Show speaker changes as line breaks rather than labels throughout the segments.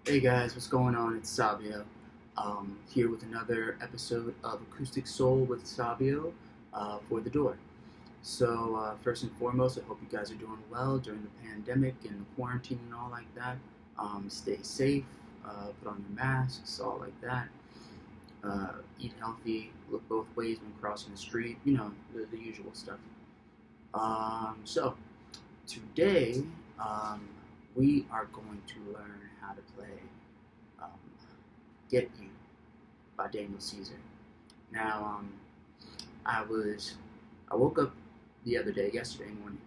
Hey guys, what's going on? It's Sabio, here with another episode of Acoustic Soul with Sabio for the door. First and foremost, I hope you guys are doing well during the pandemic and the quarantine and all like that. Stay safe, put on your masks, all like that. Eat healthy, look both ways when crossing the street, the usual stuff. So, today um, we are going to learn how to play um, Get You by Daniel Caesar. Now, I was I woke up the other day, yesterday morning,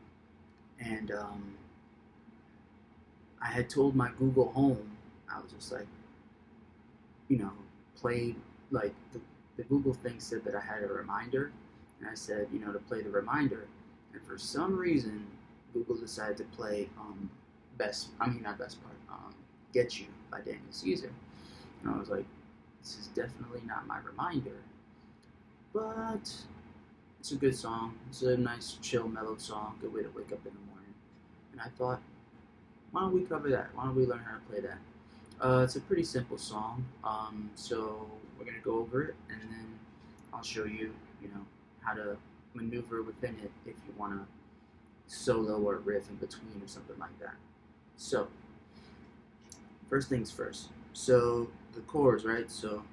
and I had told my Google Home, I was just like, you know, play like the Google thing said that I had a reminder, and I said, to play the reminder, and for some reason, Google decided to play not best part, Get You by Daniel Caesar, and I was like, this is definitely not my reminder, but it's a good song. It's a nice, chill, mellow song. Good way to wake up in the morning. And I thought, why don't we cover that? Why don't we learn how to play that? It's a pretty simple song. So we're gonna go over it, and then I'll show you, how to maneuver within it if you wanna solo or riff in between or something like that. So first things first. So the chords, right? So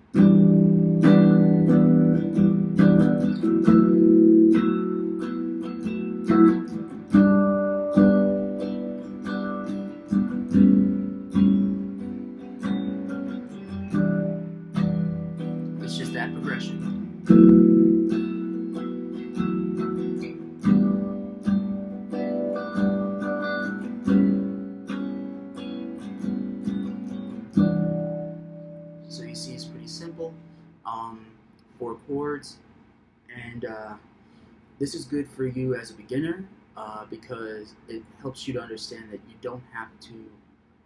it's just that progression. So you see, it's pretty simple. Um, 4 chords, and this is good for you as a beginner because it helps you to understand that you don't have to.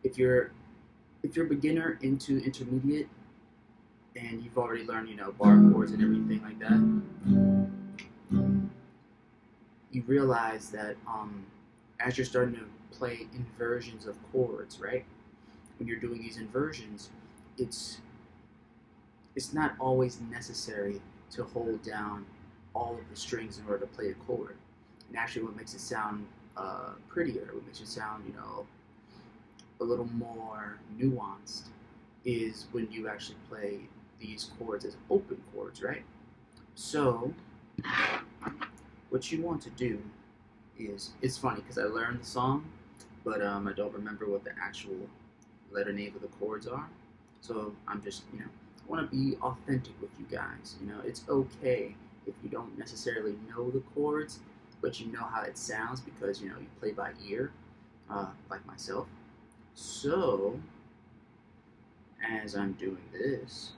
If you're a beginner into intermediate and you've already learned, bar chords and everything like that, you realize that as you're starting to play inversions of chords, right? When you're doing these inversions, it's it's not always necessary to hold down all of the strings in order to play a chord. And actually, what makes it sound prettier, what makes it sound, a little more nuanced, is when you actually play these chords as open chords, right? So, what you want to do is, it's funny because I learned the song, but I don't remember what the actual letter name of the chords are. So I'm just, I want to be authentic with you guys. It's okay if you don't necessarily know the chords, but you know how it sounds because, you play by ear, like myself. So, as I'm doing this,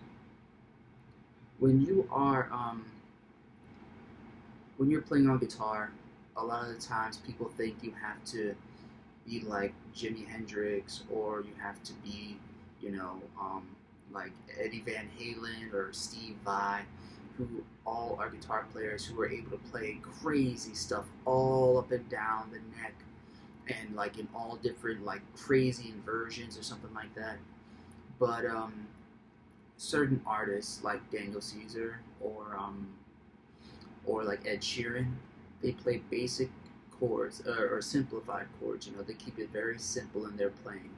when you are, when you're playing on guitar, a lot of the times people think you have to be like Jimi Hendrix, or you have to be, like Eddie Van Halen or Steve Vai, who all are guitar players who are able to play crazy stuff all up and down the neck, and like in all different like crazy inversions or something like that. But certain artists like Daniel Caesar or like Ed Sheeran, they play basic chords or simplified chords. They keep it very simple in their playing,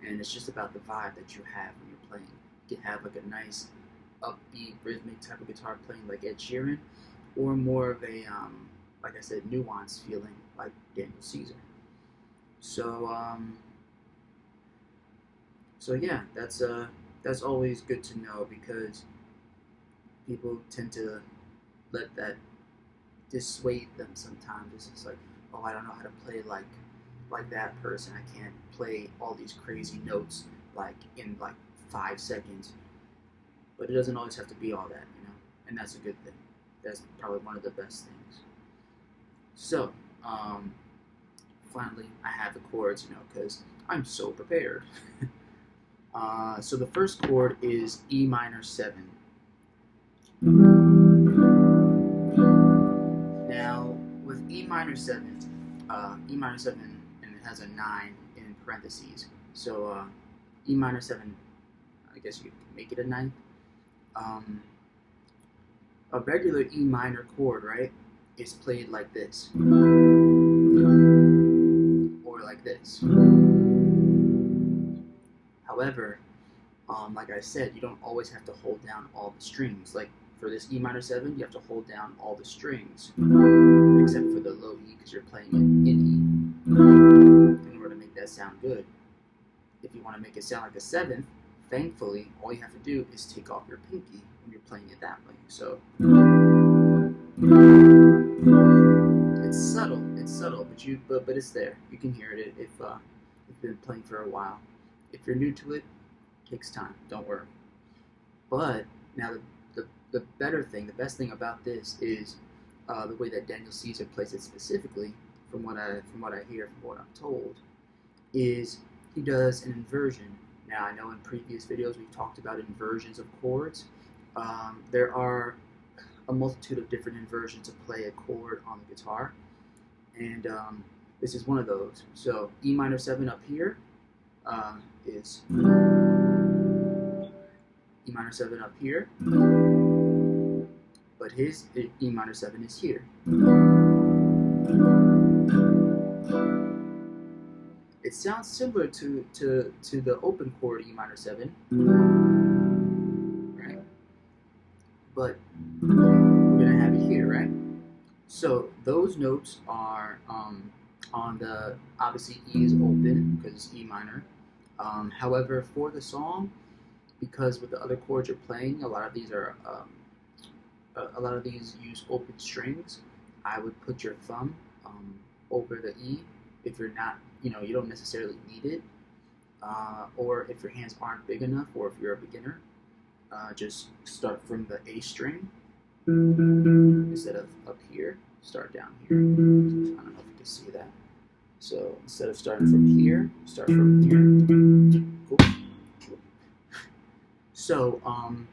and it's just about the vibe that you have when you're playing. You can have like a nice upbeat rhythmic type of guitar playing like Ed Sheeran, or more of a like I said, nuanced feeling like Daniel Caesar. So so yeah, that's always good to know because people tend to let that dissuade them sometimes. It's just like, oh, I don't know how to play like that person. I can't play all these crazy notes like in like 5 seconds. But it doesn't always have to be all that, and that's a good thing. That's probably one of the best things. So, finally, I have the chords, because I'm so prepared. So the first chord is E minor 7. Now, with E minor 7, and it has a 9 in parentheses. So E minor 7, I guess you could make it a ninth. A regular E minor chord, right, is played like this, or like this. However, like I said, you don't always have to hold down all the strings. Like for this E minor 7, you have to hold down all the strings, except for the low E, because you're playing it in E in order to make that sound good. If you want to make it sound like a 7th, thankfully, all you have to do is take off your pinky when you're playing it that way. So it's subtle, but it's there. You can hear it if you've been playing for a while. If you're new to it, it takes time. Don't worry. But now the better thing, the best thing about this is the way that Daniel Caesar plays it specifically. From what I hear, from what I'm told, is he does an inversion. Now I know in previous videos we've talked about inversions of chords. There are a multitude of different inversions to play a chord on the guitar, and this is one of those. So E minor 7 up here is E minor 7 up here, but his E minor 7 is here. It sounds similar to the open chord E minor 7, right? But we're gonna have it here, right? So those notes are on the, obviously E is open because it's E minor. However, for the song, because with the other chords you're playing, a lot of these use open strings. I would put your thumb over the E if you're not, you don't necessarily need it, or if your hands aren't big enough, or if you're a beginner, just start from the A string instead of up here. Start down here. I don't know if you can see that. So instead of starting from here, start from here. Cool. So on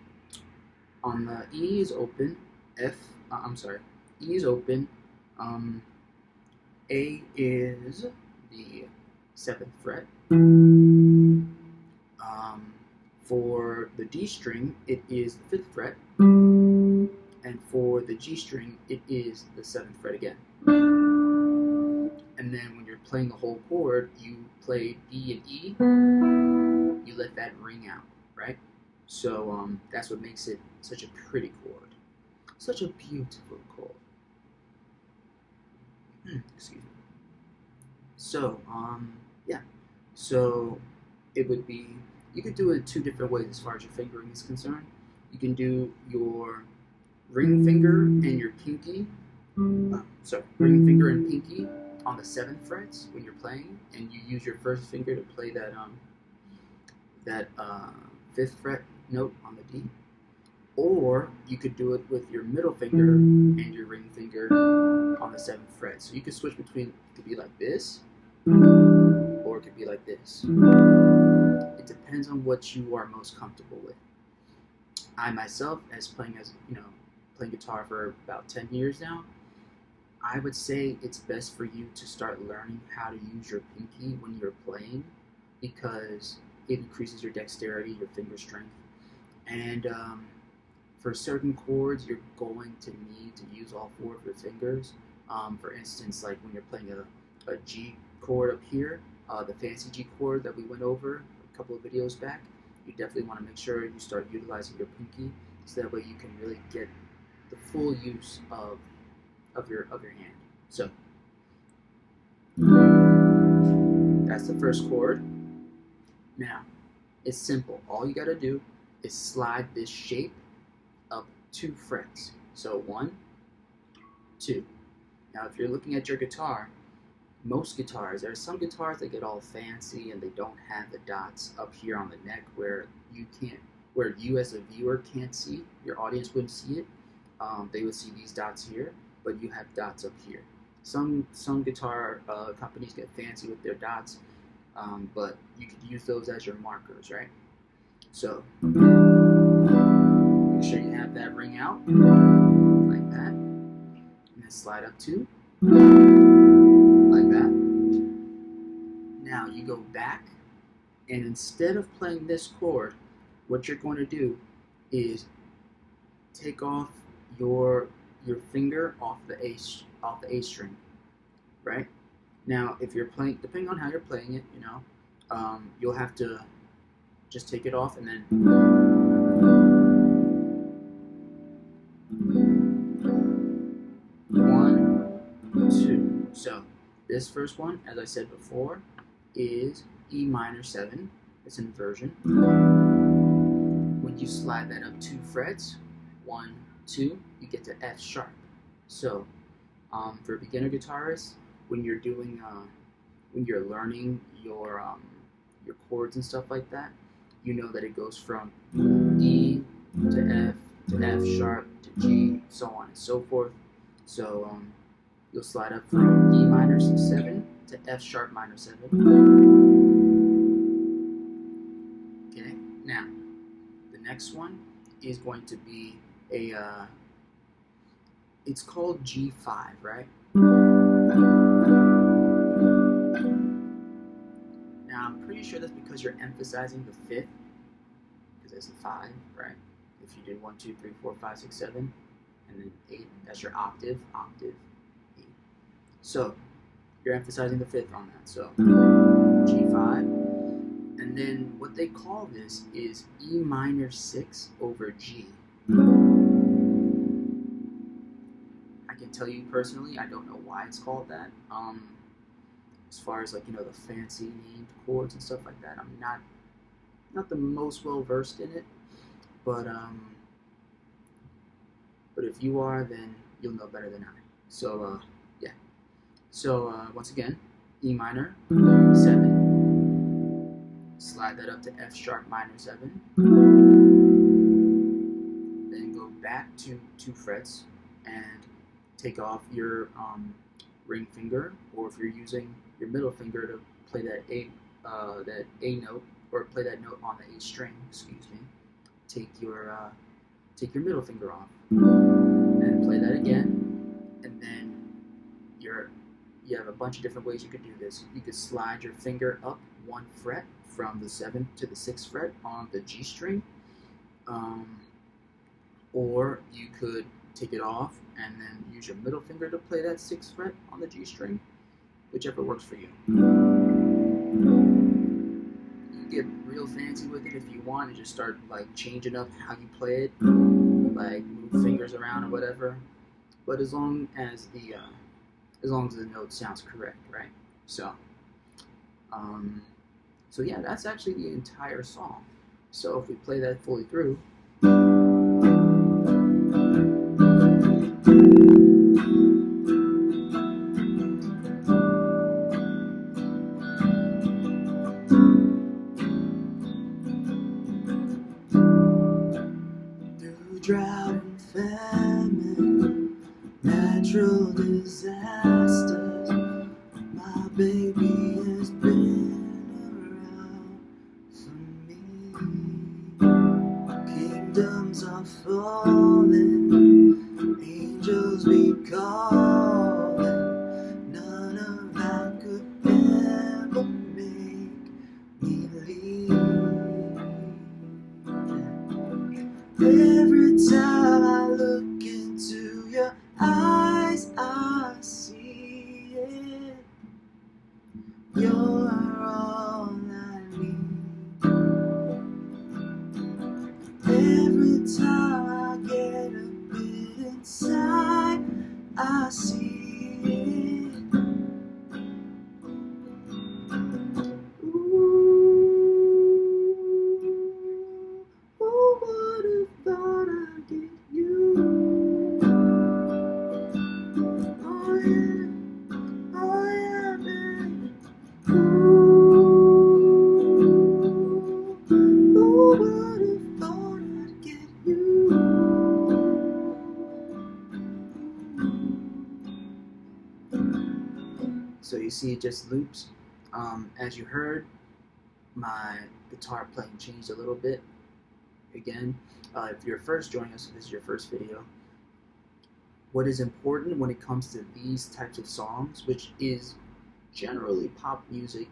the E is open. E is open. A is the 7th fret. For the D string, it is the 5th fret. And for the G string, it is the 7th fret again. And then when you're playing the whole chord, you play B and E, you let that ring out, right? So that's what makes it such a pretty chord. Such a beautiful chord. Excuse me. So, yeah. So it would be, you could do it 2 different ways as far as your fingering is concerned. You can do your ring finger and your pinky, ring finger and pinky on the 7th frets when you're playing, and you use your first finger to play that 5th fret note on the D. Or you could do it with your middle finger and your ring finger on the 7th fret. So you could switch between, it could be like this, or it could be like this. It depends on what you are most comfortable with. I myself, playing guitar for about 10 years now, I would say it's best for you to start learning how to use your pinky when you're playing, because it increases your dexterity, your finger strength, and for certain chords you're going to need to use all 4 of your fingers. For instance, like when you're playing a G chord up here, the fancy G chord that we went over a couple of videos back, you definitely want to make sure you start utilizing your pinky, so that way you can really get the full use of your hand. So that's the first chord. Now it's simple. All you gotta do is slide this shape up 2 frets. So 1, 2. Now if you're looking at your guitar, most guitars, there are some guitars that get all fancy and they don't have the dots up here on the neck where you as a viewer can't see, your audience wouldn't see it. They would see these dots here, but you have dots up here. Some guitar companies get fancy with their dots, but you could use those as your markers, right? So make sure you have that ring out like that, and then slide up 2 like that. Now you go back And instead of playing this chord, what you're going to do is take off your finger off the A string, right? Now, if you're playing, depending on how you're playing it, you'll have to just take it off and then one, two. So this first one, as I said before, is E minor 7. It's an inversion. When you slide that up 2 frets, 1, 2, you get to F sharp. So for beginner guitarists, when you're doing when you're learning your chords and stuff like that, you know that it goes from E to F sharp to G, so on and so forth. So you'll slide up from E minor 7 to F sharp minor 7. Okay, now the next one is going to be a it's called G5, right? Now I'm pretty sure that's because you're emphasizing the 5th, because there's a 5, right? If you did 1, 2, 3, 4, 5, 6, 7, and then 8, that's your octave, E. So you're emphasizing the 5th on that. So G5, and then what they call this is E minor 6 over G. I can tell you personally, I don't know why it's called that. As far as the fancy named chords and stuff like that, I'm not the most well versed in it, but if you are, then you'll know better than I. So yeah. So once again, E minor 7, slide that up to F sharp minor 7, then go back to 2 frets and take off your ring finger, or if you're using your middle finger to play that A note, or play that note on the A string, excuse me, take your middle finger off and play that again, and then you have a bunch of different ways you could do this. You could slide your finger up 1 fret from the 7th to the 6th fret on the G string, or you could take it off and then use your middle finger to play that 6th fret on the G string, whichever works for you. You can get real fancy with it if you want and just start changing up how you play it, move fingers around or whatever. But as long as the note sounds correct, right? So yeah, that's actually the entire song. So if we play that fully through. Through drought and famine, natural disasters, my baby has been around for me. Kingdoms are falling, angels be calling, none of that could ever make me leave. Every time I look into your eyes, I see it. You're all I need. Every time I get a bit inside, I see it. Ooh, who would have thought I'd get you? Oh yeah, baby. Who would have thought I'd get you? So you see, it just loops. As you heard, my guitar playing changed a little bit. Again, if you're first joining us, if this is your first video, what is important when it comes to these types of songs, which is generally pop music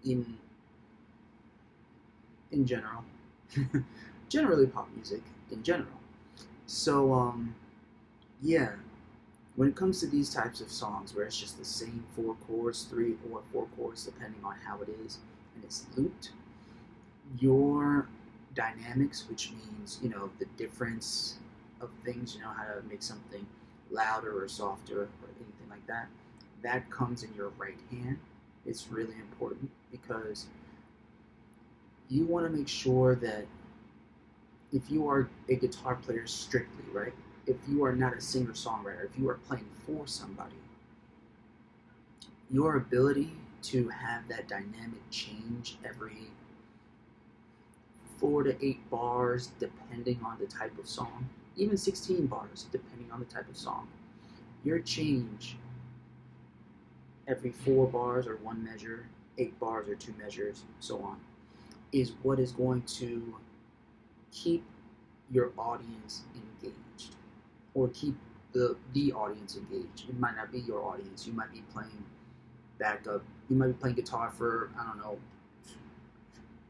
in in general. Generally pop music in general. So, yeah, when it comes to these types of songs where it's just the same four chords, 3 or 4 chords, depending on how it is, and it's looped, your dynamics, which means, the difference of things, how to make something louder or softer or anything like that, that comes in your right hand. It's really important because you want to make sure that if you are a guitar player strictly, right? If you are not a singer-songwriter, if you are playing for somebody, your ability to have that dynamic change every 4 to 8 bars, depending on the type of song, even 16 bars, depending on the type of song, your change every 4 bars or 1 measure, 8 bars or 2 measures, so on, is what is going to keep your audience engaged, or keep the audience engaged. It might not be your audience. You might be playing backup. You might be playing guitar for, I don't know,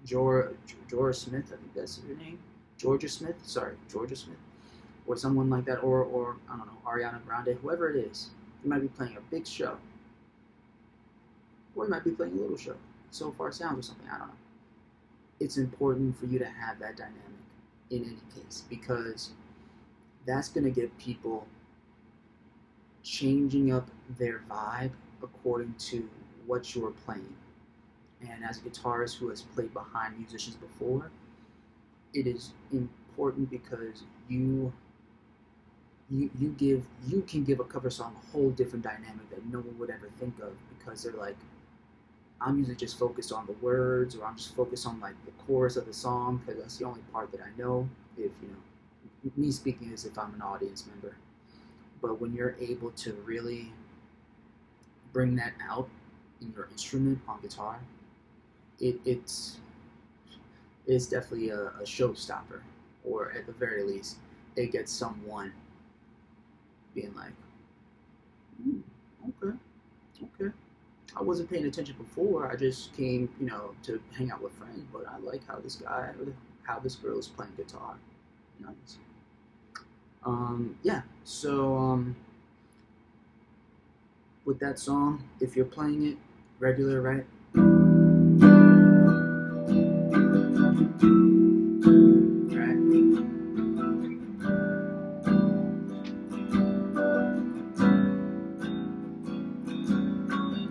Jorah Smith, I think that's her name. Georgia Smith, or someone like that, or I don't know, Ariana Grande, whoever it is. You might be playing a big show, or you might be playing a little show, So Far Sounds or something. I don't know. It's important for you to have that dynamic in any case, because that's going to get people changing up their vibe according to what you're playing. And as a guitarist who has played behind musicians before, it is important because you can give a cover song a whole different dynamic that no one would ever think of, because they're like, I'm usually just focused on the words, or I'm just focused on like the chorus of the song because that's the only part that I know. If me speaking as if I'm an audience member, but when you're able to really bring that out in your instrument on guitar, it's definitely a showstopper, or at the very least, it gets someone being like, okay. I wasn't paying attention before. I just came, to hang out with friends, but I like how this guy or how this girl is playing guitar. Nice. Yeah. So, with that song, if you're playing it regular, right? Right?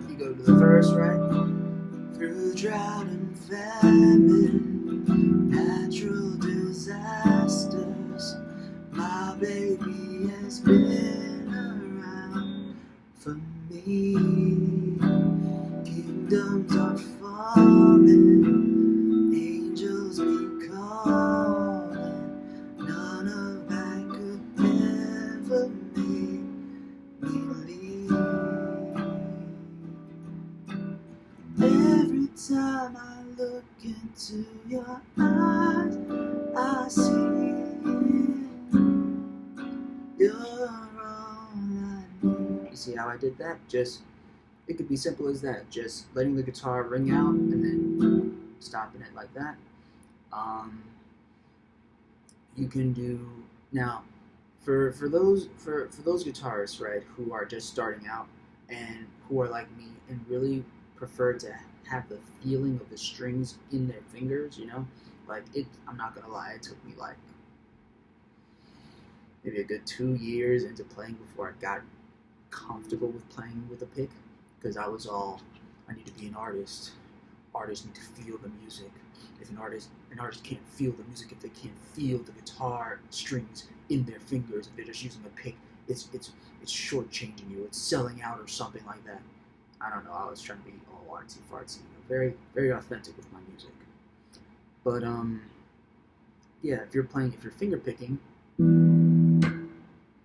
You go to the verse, right? Through drought and famine, natural disasters, my baby has been around for me. Kingdoms are falling, angels be calling, none of that could ever make me leave. Every time I look into your eyes, I see you're all I need. You see how I did that? It could be simple as that. Just letting the guitar ring out and then stopping it like that. You can do now for those guitarists, right, who are just starting out and who are like me and really prefer to have the feeling of the strings in their fingers, like I'm not gonna lie, it took me like maybe a good 2 years into playing before I got comfortable with playing with a pick, because I need to be an artist. Artists need to feel the music. If an artist can't feel the music, if they can't feel the guitar strings in their fingers, if they're just using a pick, it's shortchanging you. It's selling out or something like that. I don't know. I was trying to be all artsy fartsy, very very authentic with my music. But yeah, if you're finger picking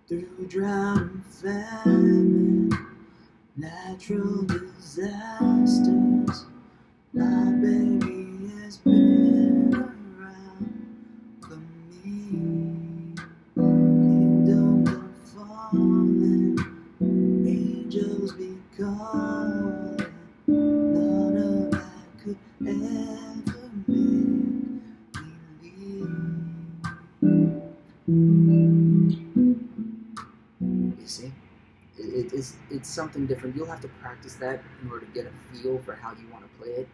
through drought and famine, natural disasters, my baby has been around for me. Kingdoms are falling, angels be calling, none of that could ever make it's something different. You'll have to practice that in order to get a feel for how you want to play it.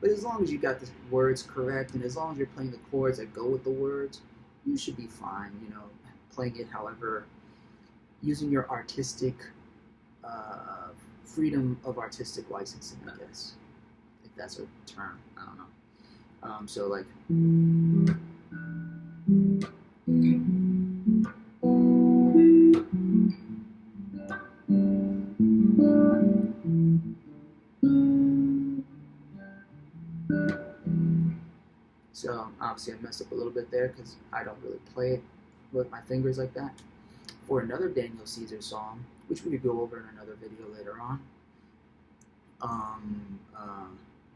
But as long as you got the words correct, and as long as you're playing the chords that go with the words, you should be fine. You know, playing it however, using your artistic freedom of artistic licensing, I guess, if that's a term. I don't know. So like. So obviously I messed up a little bit there because I don't really play it with my fingers like that. For another Daniel Caesar song, which we could go over in another video later on.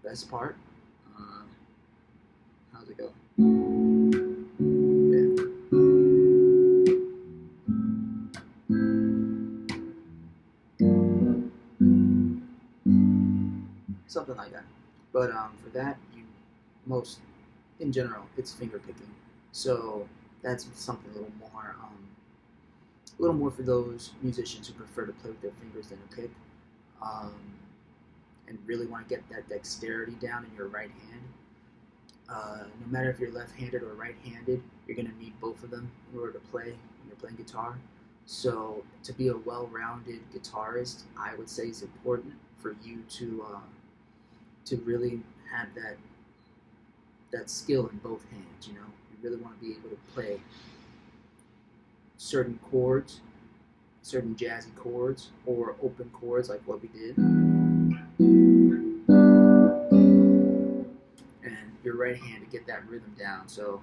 Best part. How's it go? Yeah. Something like that. But for that, in general, it's finger picking. So that's something a little more for those musicians who prefer to play with their fingers than a pick, and really want to get that dexterity down in your right hand. No matter if you're left-handed or right-handed, you're going to need both of them in order to play when you're playing guitar. So to be a well-rounded guitarist, I would say it's important for you to really have that skill in both hands. You know, you really want to be able to play certain chords, certain jazzy chords, or open chords like what we did. And your right hand to get that rhythm down. So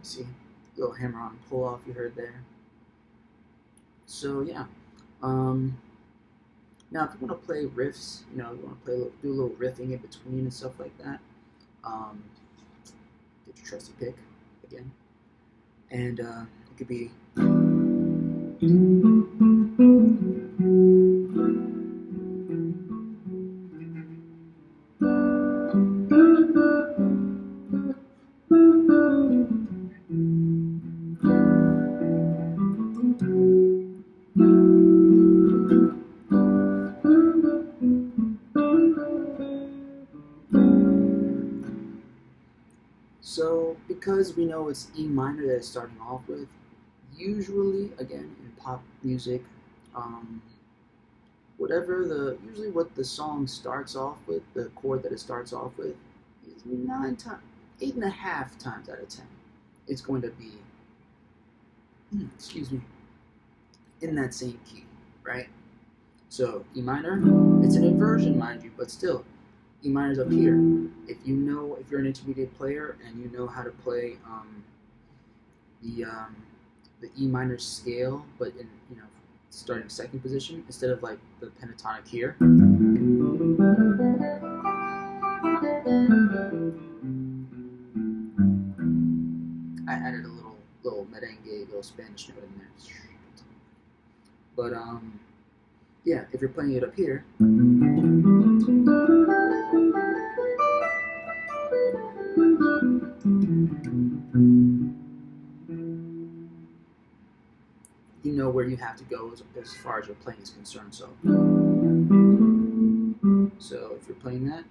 see, little hammer on pull off you heard there. So yeah. Now, if you want to play riffs, you know, you want to do a little riffing in between and stuff like that, get your trusty pick again, and it could be. So, because we know it's E minor that it's starting off with, usually, again, in pop music, usually what the song starts off with, the chord that it starts off with, is 8.5 times out of 10, it's going to be, in that same key, right? So, E minor, it's an inversion, mind you, but still, E minor's up here. If you're an intermediate player and you know how to play the E minor scale, but in starting second position instead of like the pentatonic here. I added a little merengue, little Spanish note in there. But yeah, if you're playing it up here. You know where you have to go as far as your playing is concerned. So if you're playing that,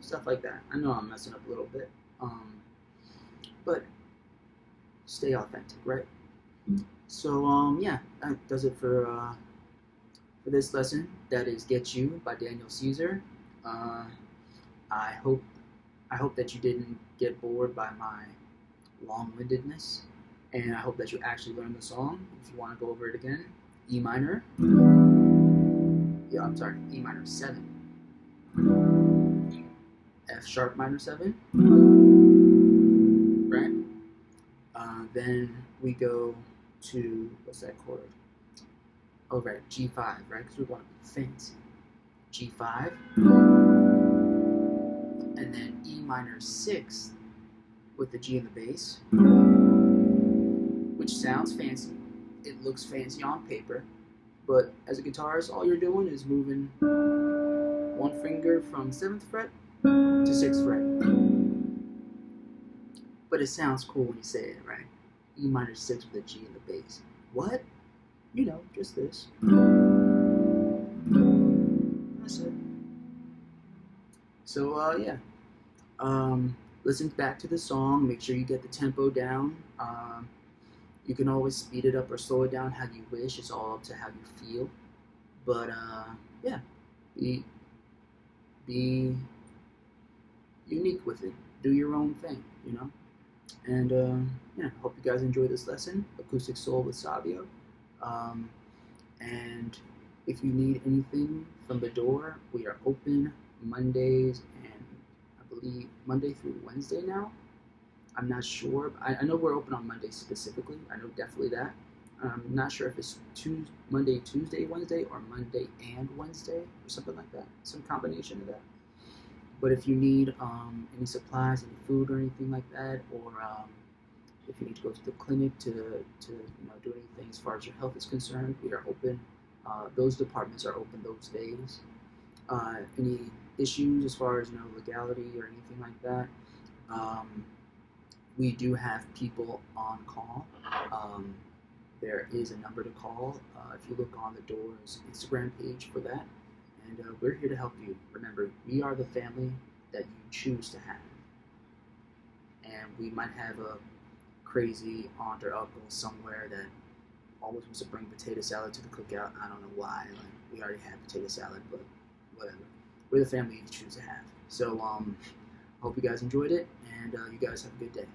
stuff like that. I know I'm messing up a little bit, but stay authentic, right? So yeah, that does it for this lesson. That is "Get You" by Daniel Caesar. I hope that you didn't get bored by my long-windedness, and I hope that you actually learned the song. If you want to go over it again, E minor. Yeah, I'm sorry, E minor 7. F sharp minor 7. Right? Then we go to, what's that chord? Oh, right, G5, right? Because we want to be fancy. G5. minor 6th with the G in the bass, which sounds fancy. It looks fancy on paper, but as a guitarist, all you're doing is moving one finger from 7th fret to 6th fret. But it sounds cool when you say it, right? E minor 6 with a G in the bass. What? You know, just this. That's it. So, yeah. Listen back to the song. Make sure you get the tempo down. You can always speed it up or slow it down how you wish. It's all up to how you feel. But, yeah. Be unique with it. Do your own thing, you know? And yeah, hope you guys enjoy this lesson, Acoustic Soul with Savio. And if you need anything from the door, we are open Mondays and I believe Monday through Wednesday now. I'm not sure. I know we're open on Mondays specifically. I know definitely that. I'm not sure if it's Monday, Tuesday, Wednesday, or Monday and Wednesday, or something like that. Some combination of that. But if you need any supplies, any food, or anything like that, or if you need to go to the clinic to do anything as far as your health is concerned, we are open. Those departments are open those days. Any issues as far as legality or anything like that, we do have people on call. There is a number to call if you look on the door's Instagram page for that. And we're here to help you. Remember, we are the family that you choose to have. And we might have a crazy aunt or uncle somewhere that always wants to bring potato salad to the cookout. I don't know why. Like, we already have potato salad, but whatever. We're the family you choose to have. So, hope you guys enjoyed it, and you guys have a good day.